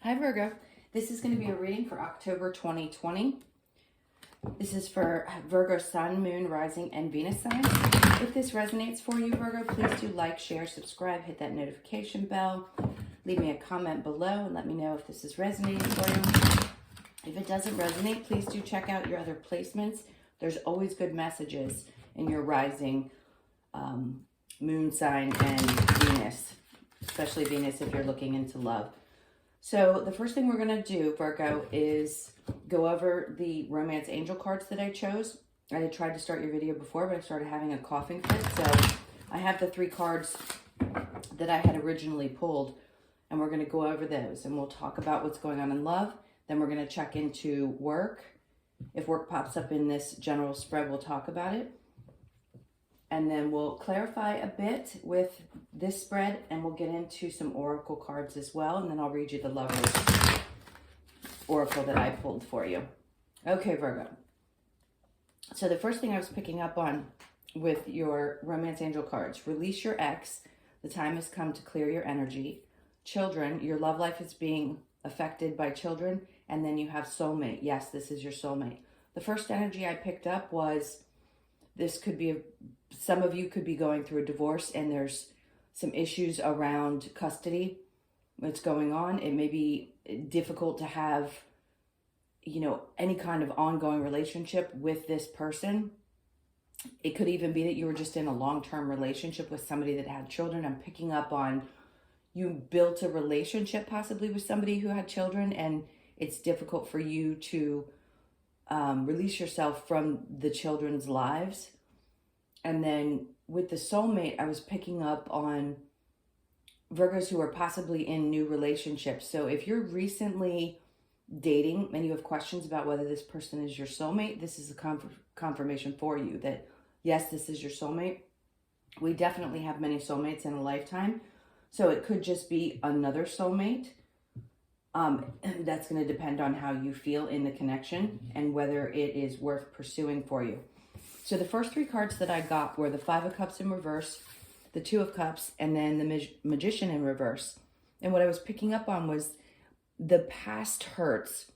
Hi Virgo, this is going to be a reading for October 2020. This is for Virgo Sun, Moon, Rising, and Venus signs. If this resonates for you, Virgo, please do like, share, subscribe, hit that notification bell. Leave me a comment below and let me know if this is resonating for you. If it doesn't resonate, please do check out your other placements. There's always good messages in your rising, moon sign and Venus, especially Venus if you're looking into love. So the first thing we're going to do, Virgo, is go over the romance angel cards that I chose. I had tried to start your video before, but I started having a coughing fit. So I have the 3 cards that I had originally pulled, and we're going to go over those. And we'll talk about what's going on in love. Then we're going to check into work. If work pops up in this general spread, we'll talk about it. And then we'll clarify a bit with this spread, and we'll get into some oracle cards as well. And then I'll read you the Lovers oracle that I pulled for you. Okay, Virgo. So the first thing I was picking up on with your romance angel cards: release your ex. The time has come to clear your energy. Children, your love life is being affected by children. And then you have soulmate. Yes, this is your soulmate. The first energy I picked up was this could be some of you could be going through a divorce, and there's some issues around custody that's going on. It may be difficult to have, any kind of ongoing relationship with this person. It could even be that you were just in a long-term relationship with somebody that had children. I'm picking up on you built a relationship possibly with somebody who had children, and it's difficult for you to release yourself from the children's lives. And then with the soulmate, I was picking up on Virgos who are possibly in new relationships. So if you're recently dating and you have questions about whether this person is your soulmate, this is a confirmation for you that, yes, this is your soulmate. We definitely have many soulmates in a lifetime. So it could just be another soulmate. That's going to depend on how you feel in the connection and whether it is worth pursuing for you. So the first 3 cards that I got were the 5 of Cups in reverse, the 2 of Cups, and then the Magician in reverse. And what I was picking up on was the past hurts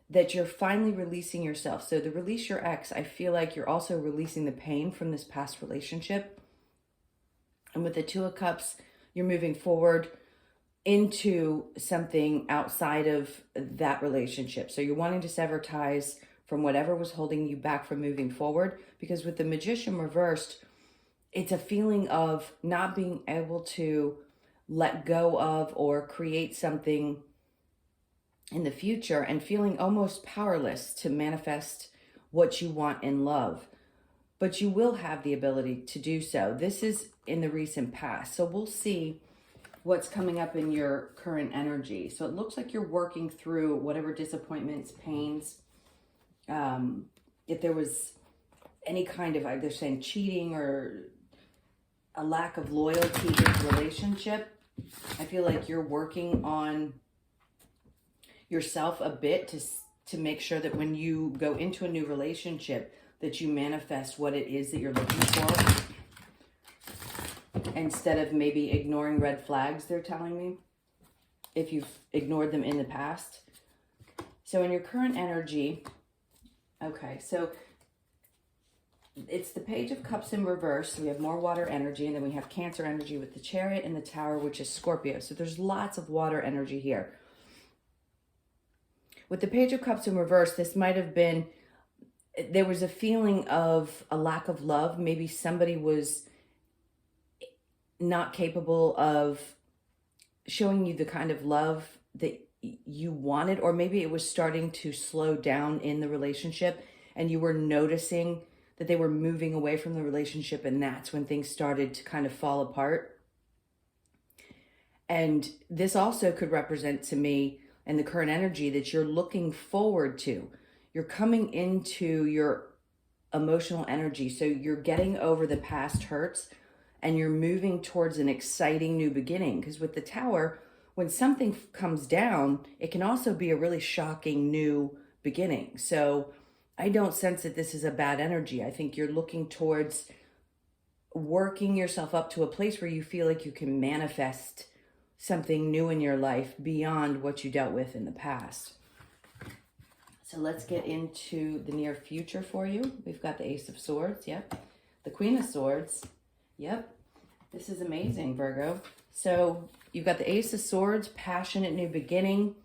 that you're finally releasing yourself. So to release your ex, I feel like you're also releasing the pain from this past relationship. And with the 2 of Cups, you're moving forward into something outside of that relationship. So you're wanting to sever ties from whatever was holding you back from moving forward. Because with the Magician reversed, it's a feeling of not being able to let go of or create something in the future, and feeling almost powerless to manifest what you want in love. But you will have the ability to do so. This is in the recent past. So we'll see what's coming up in your current energy. So it looks like you're working through whatever disappointments, pains, if there was any kind of, they're saying cheating or a lack of loyalty in the relationship. I feel like you're working on yourself a bit to make sure that when you go into a new relationship, that you manifest what it is that you're looking for, instead of maybe ignoring red flags, they're telling me, if you've ignored them in the past. So in your current energy, okay, so it's the Page of Cups in reverse. So we have more water energy, and then we have Cancer energy with the Chariot and the Tower, which is Scorpio. So there's lots of water energy here. With the Page of Cups in reverse, this might have been, there was a feeling of a lack of love. Maybe somebody was not capable of showing you the kind of love that you wanted, or maybe it was starting to slow down in the relationship and you were noticing that they were moving away from the relationship, and that's when things started to kind of fall apart. And this also could represent to me in the current energy that you're looking forward to. You're coming into your emotional energy. So you're getting over the past hurts and you're moving towards an exciting new beginning. Because with the Tower, when something comes down, it can also be a really shocking new beginning. So I don't sense that this is a bad energy. I think you're looking towards working yourself up to a place where you feel like you can manifest something new in your life beyond what you dealt with in the past. So let's get into the near future for you. We've got the Ace of Swords, yep. The Queen of Swords, yep. This is amazing, Virgo. So you've got the Ace of Swords, passionate new beginning.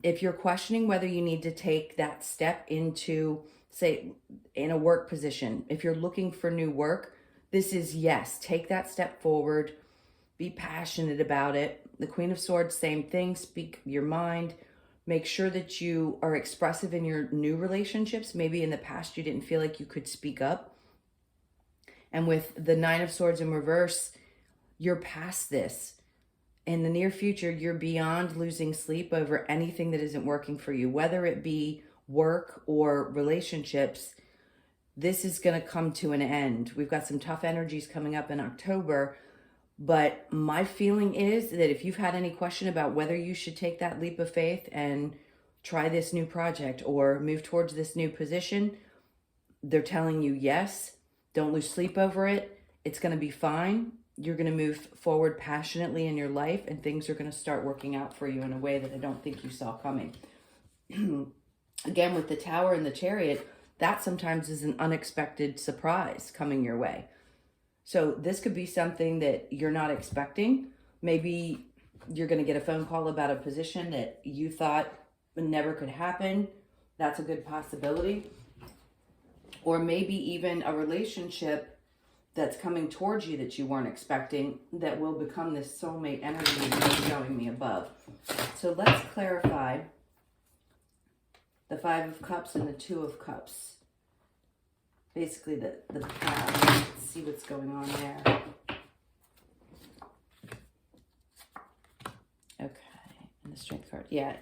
If you're questioning whether you need to take that step into, say, in a work position, if you're looking for new work, this is yes, take that step forward. Be passionate about it. The Queen of Swords, same thing. Speak your mind. Make sure that you are expressive in your new relationships. Maybe in the past you didn't feel like you could speak up. And with the Nine of Swords in reverse, you're past this. In the near future, you're beyond losing sleep over anything that isn't working for you, whether it be work or relationships. This is going to come to an end. We've got some tough energies coming up in October. But my feeling is that if you've had any question about whether you should take that leap of faith and try this new project or move towards this new position, they're telling you yes. Don't lose sleep over it. It's going to be fine. You're going to move forward passionately in your life, and things are going to start working out for you in a way that I don't think you saw coming. Again, with the Tower and the Chariot, that sometimes is an unexpected surprise coming your way. So this could be something that you're not expecting. Maybe you're going to get a phone call about a position that you thought never could happen. That's a good possibility. Or maybe even a relationship that's coming towards you that you weren't expecting that will become this soulmate energy that you're showing me above. So let's clarify the Five of Cups and the Two of Cups. Basically the path. Let's see what's going on there. Okay, and the Strength card. Yeah,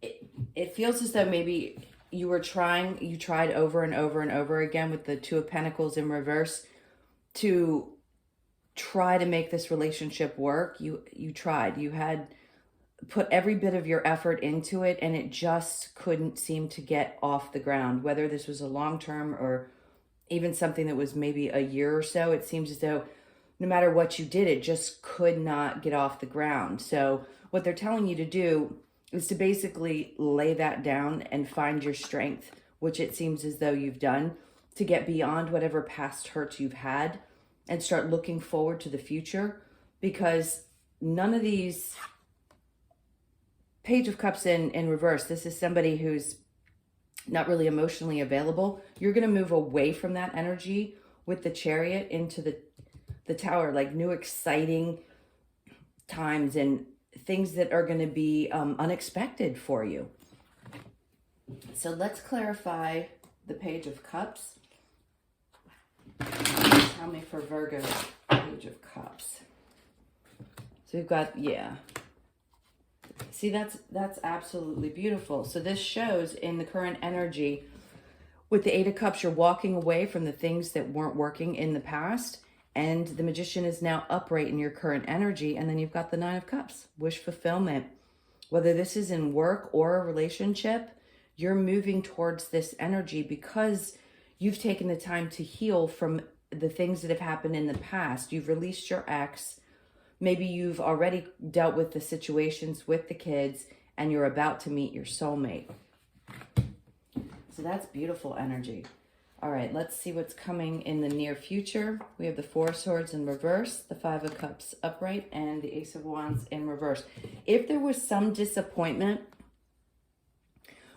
it feels as though maybe you tried over and over and over again with the Two of Pentacles in reverse to try to make this relationship work. You tried. You had put every bit of your effort into it, and it just couldn't seem to get off the ground. Whether this was a long-term or even something that was maybe a year or so, it seems as though no matter what you did, it just could not get off the ground. So what they're telling you to do is to basically lay that down and find your strength, which it seems as though you've done, to get beyond whatever past hurts you've had and start looking forward to the future, because none of these Page of Cups in reverse, this is somebody who's not really emotionally available. You're going to move away from that energy with the Chariot into the Tower, like new exciting times and things that are going to be unexpected for you. So let's clarify the Page of Cups. Tell me for Virgo, Page of Cups. So we've got, yeah. See, that's absolutely beautiful. So this shows in the current energy with the Eight of Cups, you're walking away from the things that weren't working in the past, and the Magician is now upright in your current energy. And then you've got the Nine of Cups, wish fulfillment. Whether this is in work or a relationship, you're moving towards this energy because you've taken the time to heal from the things that have happened in the past. You've released your ex. Maybe you've already dealt with the situations with the kids and you're about to meet your soulmate. So that's beautiful energy. All right, let's see what's coming in the near future. We have the Four of Swords in reverse, the Five of Cups upright, and the Ace of Wands in reverse. If there was some disappointment,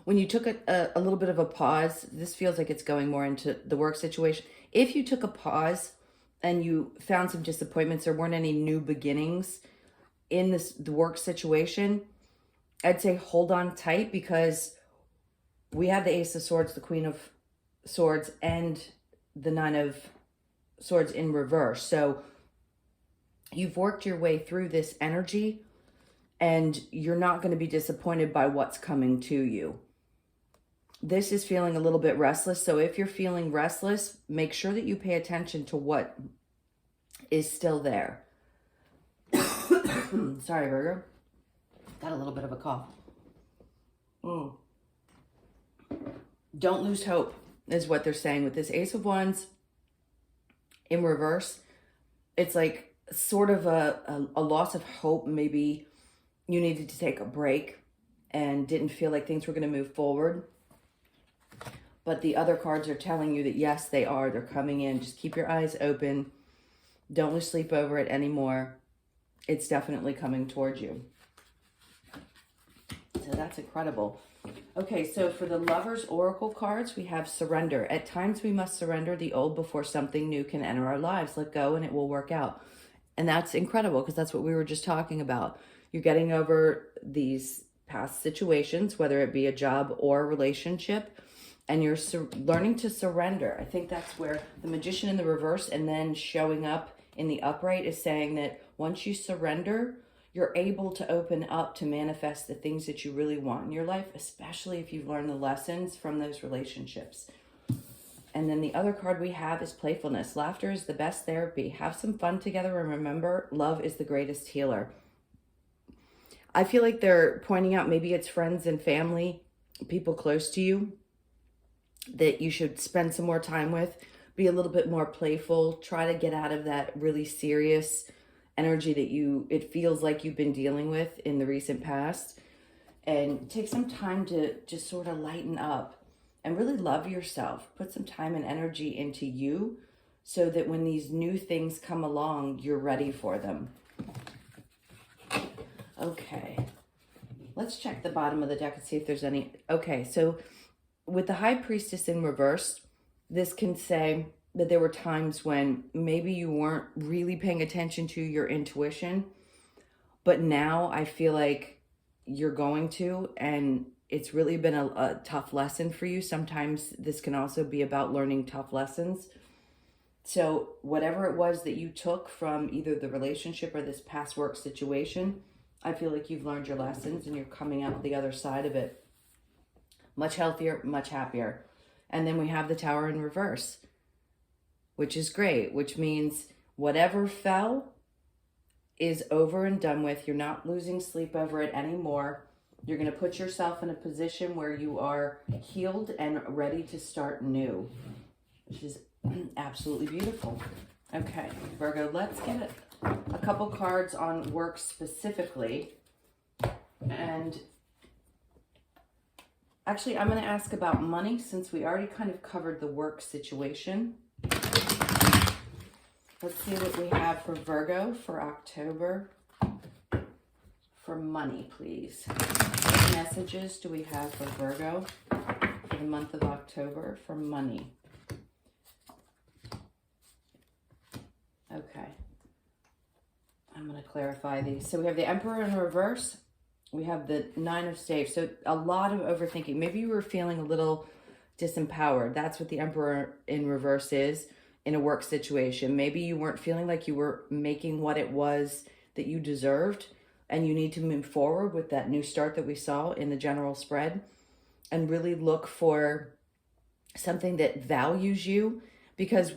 when you took a little bit of a pause, this feels like it's going more into the work situation. If you took a pause and you found some disappointments, there weren't any new beginnings in the work situation, I'd say hold on tight, because we have the Ace of Swords, the Queen of Swords, and the Nine of Swords in reverse. So you've worked your way through this energy and you're not going to be disappointed by what's coming to you. This is feeling a little bit restless. So if you're feeling restless, make sure that you pay attention to what is still there. Sorry, Virgo. Got a little bit of a cough. Don't lose hope is what they're saying with this Ace of Wands in reverse. It's like sort of a loss of hope. Maybe you needed to take a break and didn't feel like things were going to move forward. But the other cards are telling you that yes, they are. They're coming in. Just keep your eyes open. Don't lose sleep over it anymore. It's definitely coming towards you. So that's incredible. Okay, so for the Lovers Oracle cards, we have surrender. At times we must surrender the old before something new can enter our lives. Let go and it will work out. And that's incredible because that's what we were just talking about. You're getting over these past situations, whether it be a job or a relationship, and you're learning to surrender. I think that's where the Magician in the reverse and then showing up in the upright is saying that once you surrender, you're able to open up to manifest the things that you really want in your life, especially if you've learned the lessons from those relationships. And then the other card we have is playfulness. Laughter is the best therapy. Have some fun together and remember, love is the greatest healer. I feel like they're pointing out maybe it's friends and family, people close to you that you should spend some more time with. Be a little bit more playful. Try to get out of that really serious energy that it feels like you've been dealing with in the recent past, and take some time to just sort of lighten up and really love yourself. Put some time and energy into you so that when these new things come along, you're ready for them. Okay, let's check the bottom of the deck and see if there's any. Okay, so with the High Priestess in reverse, this can say that there were times when maybe you weren't really paying attention to your intuition, but now I feel like you're going to, and it's really been a tough lesson for you. Sometimes this can also be about learning tough lessons. So whatever it was that you took from either the relationship or this past work situation, I feel like you've learned your lessons and you're coming out the other side of it much healthier, much happier. And then we have the Tower in reverse, which is great, which means whatever fell is over and done with. You're not losing sleep over it anymore. You're going to put yourself in a position where you are healed and ready to start new, which is absolutely beautiful. Okay, Virgo, let's get a couple cards on work specifically. And actually, I'm going to ask about money since we already kind of covered the work situation. Let's see what we have for Virgo for October. For money, please. What messages do we have for Virgo for the month of October for money? Okay. I'm going to clarify these. So we have the Emperor in reverse. We have the Nine of Staves. So a lot of overthinking. Maybe you were feeling a little disempowered. That's what the Emperor in reverse is in a work situation. Maybe you weren't feeling like you were making what it was that you deserved, and you need to move forward with that new start that we saw in the general spread and really look for something that values you, because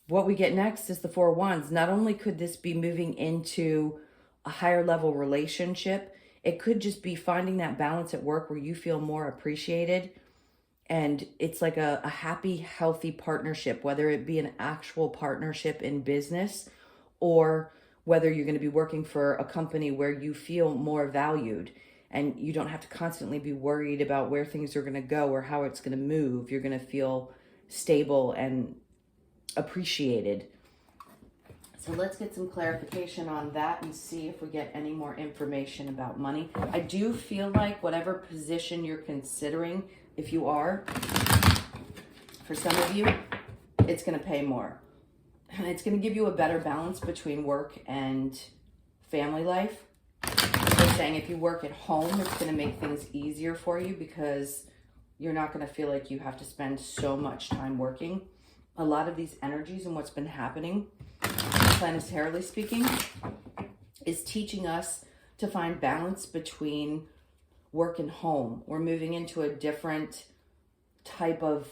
what we get next is the Four of Wands. Not only could this be moving into a higher level relationship, it could just be finding that balance at work where you feel more appreciated. And it's like a happy, healthy partnership, whether it be an actual partnership in business or whether you're going to be working for a company where you feel more valued and you don't have to constantly be worried about where things are going to go or how it's going to move. You're going to feel stable and appreciated. So let's get some clarification on that and see if we get any more information about money. I do feel like whatever position you're considering, if you are, for some of you, it's going to pay more. And it's going to give you a better balance between work and family life. They're saying if you work at home, it's going to make things easier for you because you're not going to feel like you have to spend so much time working. A lot of these energies and what's been happening, planetarily speaking, is teaching us to find balance between work and home. We're moving into a different type of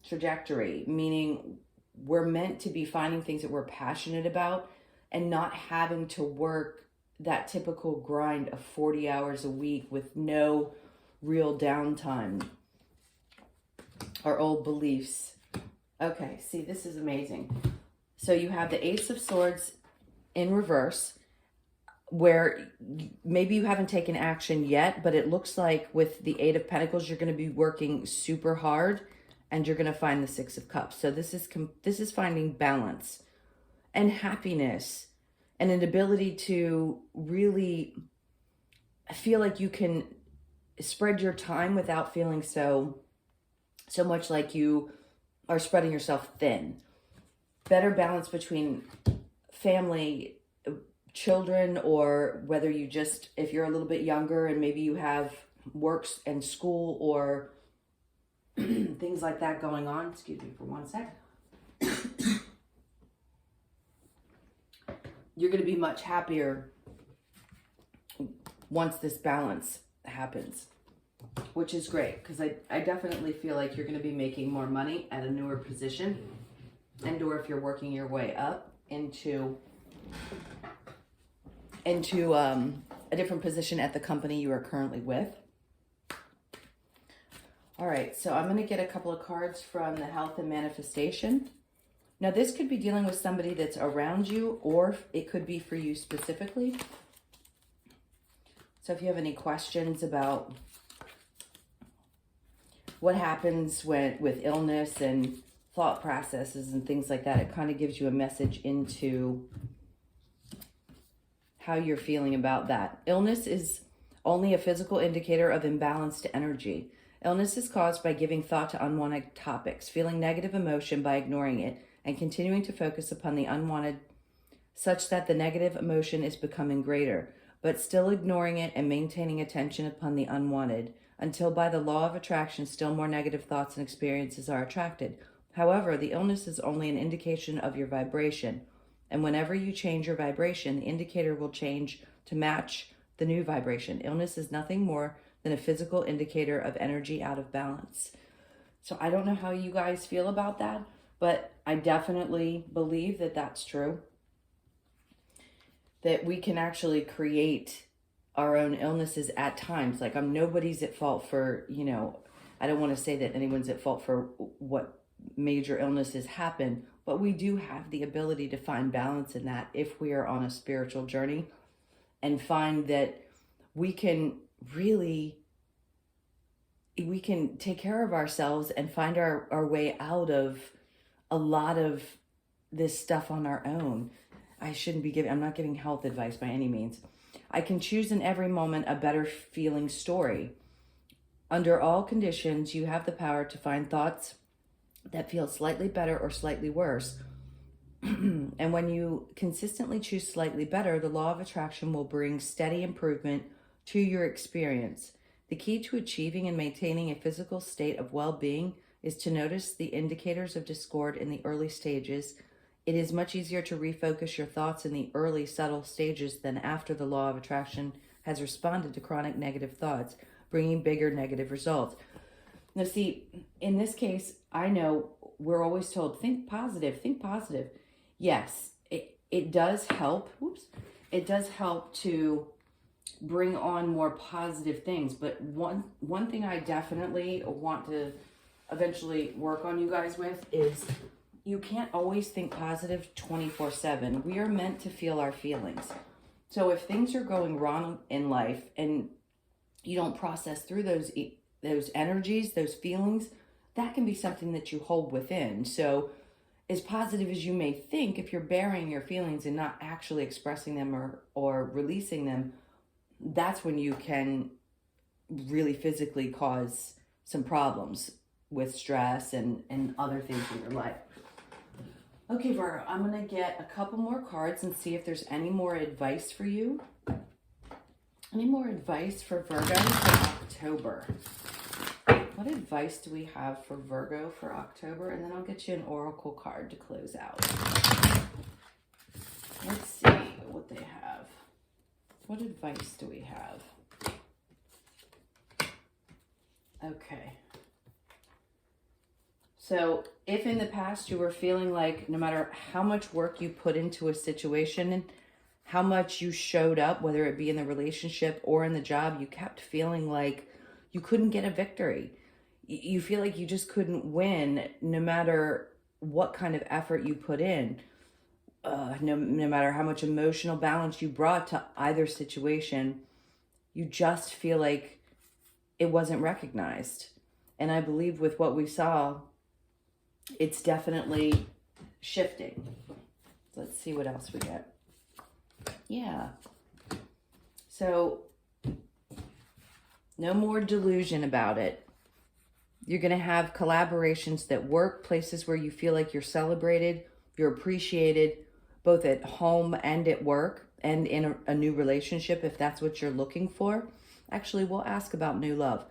trajectory, meaning we're meant to be finding things that we're passionate about and not having to work that typical grind of 40 hours a week with no real downtime. Our old beliefs. Okay, see, this is amazing. So you have the Ace of Swords in reverse, where maybe you haven't taken action yet, but it looks like with the Eight of Pentacles, you're going to be working super hard and you're going to find the Six of Cups. So this is finding balance and happiness and an ability to really feel like you can spread your time without feeling so much like you are spreading yourself thin. Better balance between family, children, or whether you just, if you're a little bit younger and maybe you have works and school or things like that going on. Excuse me for one sec. You're going to be much happier once this balance happens, which is great, because I definitely feel like you're going to be making more money at a newer position, and or if you're working your way up into a different position at the company you are currently with. All right, so I'm going to get a couple of cards from the Health and Manifestation. Now, this could be dealing with somebody that's around you, or it could be for you specifically. So if you have any questions about what happens with illness and thought processes and things like that, it kind of gives you a message into how you're feeling about that. Illness is only a physical indicator of imbalanced energy. Illness is caused by giving thought to unwanted topics, feeling negative emotion by ignoring it, and continuing to focus upon the unwanted such that the negative emotion is becoming greater, but still ignoring it and maintaining attention upon the unwanted, until by the law of attraction, still more negative thoughts and experiences are attracted. However, the illness is only an indication of your vibration, and whenever you change your vibration, the indicator will change to match the new vibration. Illness is nothing more than a physical indicator of energy out of balance. So I don't know how you guys feel about that, but I definitely believe that that's true. That we can actually create our own illnesses at times. Like, nobody's at fault for, I don't want to say that anyone's at fault for what major illnesses happen, but we do have the ability to find balance in that if we are on a spiritual journey, and find that we can take care of ourselves and find our way out of a lot of this stuff on our own. I'm not giving health advice by any means. I can choose in every moment a better feeling story. Under all conditions, you have the power to find thoughts that feel slightly better or slightly worse. And when you consistently choose slightly better, the law of attraction will bring steady improvement to your experience. The key to achieving and maintaining a physical state of well-being is to notice the indicators of discord in the early stages. It is much easier to refocus your thoughts in the early, subtle stages than after the law of attraction has responded to chronic negative thoughts, bringing bigger negative results. Now, see, in this case, I know we're always told, think positive, think positive. Yes, it does help. It does help to bring on more positive things. But one thing I definitely want to eventually work on you guys with is you can't always think positive 24/7. We are meant to feel our feelings. So if things are going wrong in life and you don't process through those energies, those feelings, that can be something that you hold within. So as positive as you may think, if you're burying your feelings and not actually expressing them or releasing them, that's when you can really physically cause some problems with stress and other things in your life. Okay, Virgo, I'm going to get a couple more cards and see if there's any more advice for you. Any more advice for Virgo for October? What advice do we have for Virgo for October? And then I'll get you an oracle card to close out. Let's see what they have. What advice do we have? Okay. So if in the past you were feeling like no matter how much work you put into a situation and how much you showed up, whether it be in the relationship or in the job, you kept feeling like you couldn't get a victory. You feel like you just couldn't win no matter what kind of effort you put in. no matter how much emotional balance you brought to either situation, you just feel like it wasn't recognized. And I believe with what we saw, it's definitely shifting. Let's see what else we get. Yeah. So, no more delusion about it. You're going to have collaborations that work, places where you feel like you're celebrated, you're appreciated, both at home and at work, and in a new relationship, if that's what you're looking for. Actually, we'll ask about new love.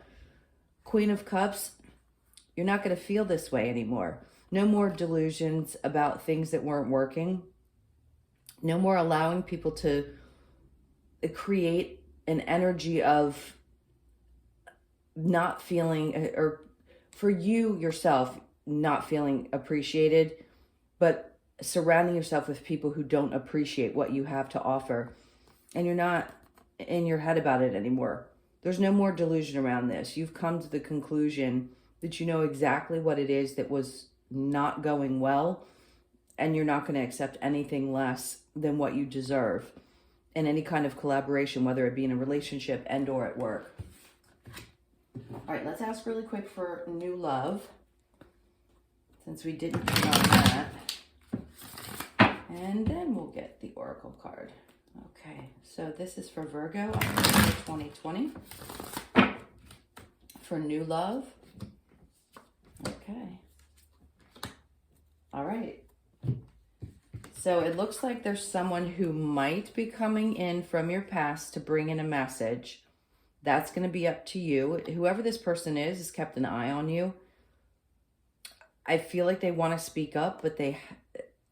Queen of Cups, you're not going to feel this way anymore. No more delusions about things that weren't working. No more allowing people to create an energy of not feeling, or for you yourself, not feeling appreciated, but surrounding yourself with people who don't appreciate what you have to offer. And you're not in your head about it anymore. There's no more delusion around this. You've come to the conclusion that you know exactly what it is that was not going well, and you're not going to accept anything less than what you deserve in any kind of collaboration, whether it be in a relationship and or at work. All right, let's ask really quick for new love, since we didn't get on that. And then we'll get the Oracle card. Okay, so this is for Virgo, October 2020. For new love. Okay. All right. So it looks like there's someone who might be coming in from your past to bring in a message. That's going to be up to you. Whoever this person is has kept an eye on you. I feel like they want to speak up, but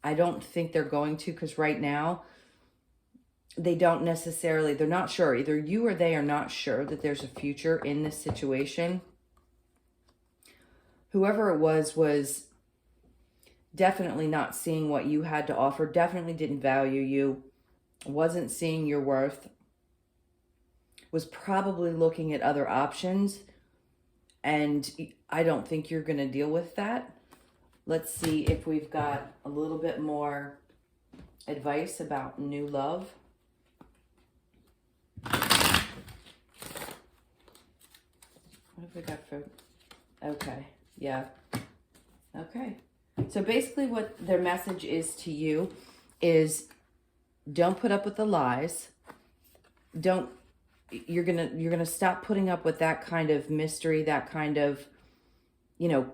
I don't think they're going to, because right now they're not sure. Either you or they are not sure that there's a future in this situation. Whoever it was definitely not seeing what you had to offer, definitely didn't value you, wasn't seeing your worth, was probably looking at other options, and I don't think you're going to deal with that. Let's see if we've got a little bit more advice about new love. What have we got for... Okay, yeah. Okay. So basically what their message is to you is, don't put up with the lies. You're gonna stop putting up with that kind of mystery, that kind of,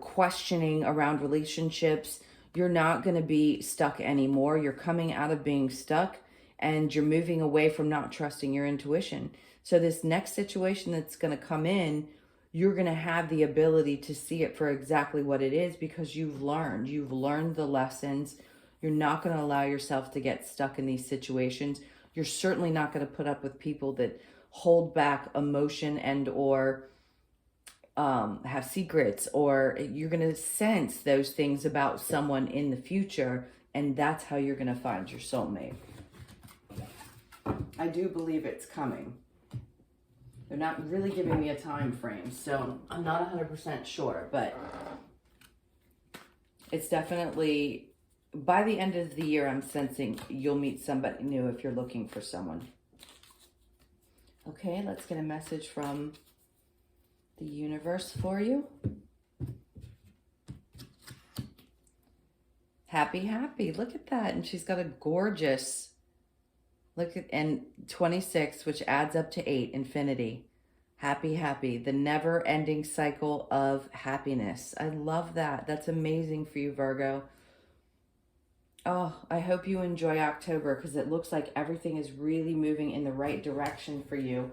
questioning around relationships. You're not gonna be stuck anymore. You're coming out of being stuck, and you're moving away from not trusting your intuition. So this next situation that's gonna come in, you're going to have the ability to see it for exactly what it is, because you've learned the lessons. You're not going to allow yourself to get stuck in these situations. You're certainly not going to put up with people that hold back emotion and or have secrets, or you're going to sense those things about someone in the future, and that's how you're going to find your soulmate. I do believe it's coming. They're not really giving me a time frame, so I'm not 100% sure, but it's definitely, by the end of the year, I'm sensing you'll meet somebody new if you're looking for someone. Okay, let's get a message from the universe for you. Happy, happy. Look at that. And she's got a gorgeous... and 26, which adds up to 8, infinity. Happy, happy. The never-ending cycle of happiness. I love that. That's amazing for you, Virgo. Oh, I hope you enjoy October, because it looks like everything is really moving in the right direction for you.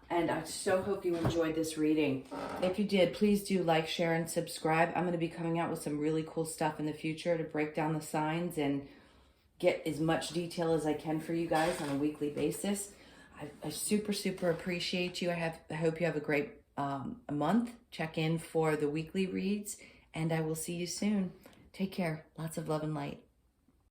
And I so hope you enjoyed this reading. If you did, please do like, share, and subscribe. I'm going to be coming out with some really cool stuff in the future to break down the signs and get as much detail as I can for you guys on a weekly basis. I super, super appreciate you. I hope you have a great month. Check in for the weekly reads, and I will see you soon. Take care. Lots of love and light.